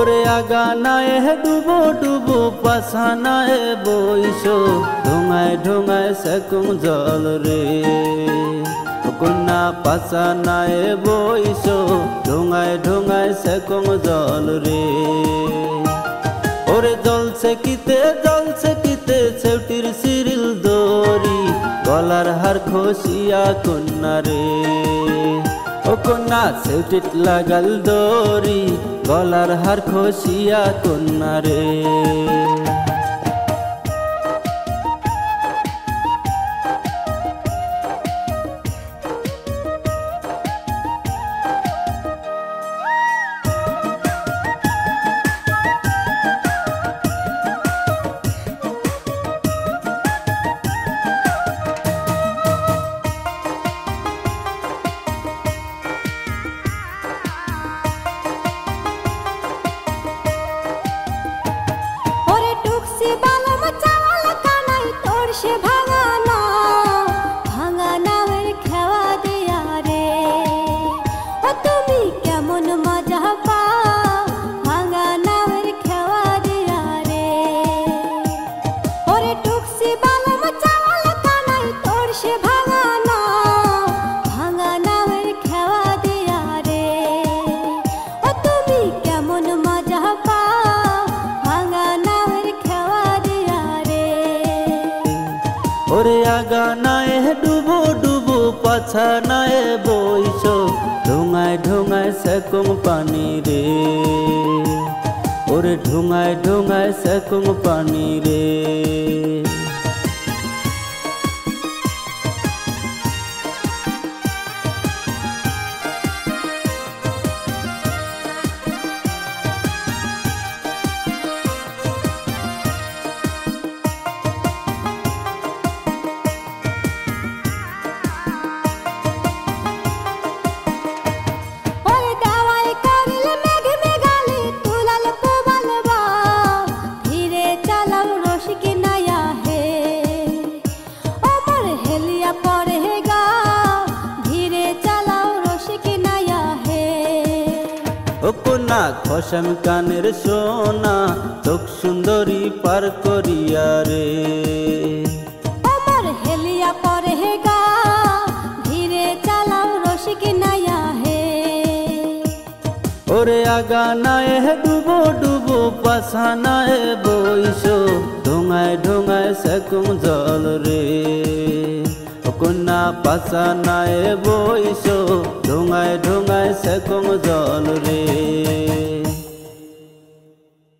ওরে আগানায় ডুবো ডুবো পাছানায় বইসো ঢোঙায় ঢোঙায় সেকুম জল রে কন্যা পাছানায় বইসো ঢোঙায় ঢোঙায় সেকুম জল রে ওরে জলছে কিতে সেউটির সিরিল দড়ি গলার হার খসিয়া কন্যা রে ও কন্যা সেউটিত লাগাল দড়ি গলার হার খসিয়া কন্যা রে ওরে আগানায় ডুবো ডুবো পাছানায় বইসো ঢোঙায় ঢোঙায় সেকুম পানি রে ওরে ঢোঙায় ঢোঙায় সেকুম পানি রে কন্যা খসম কানের সোনা চোখ সুন্দরী পার করিয়া রে আমার হেলিয়া পরে গা ধীরে চালাও রসিক নাইয়া হে ওরে আগানায় ডুবো ডুবো পাছানায় বইসো ঢোঙায় ঢোঙায় সেকুম জল রে কন্যা পাছানায় বইসো ঢোঙায় ঢোঙায় সেকুম জল রে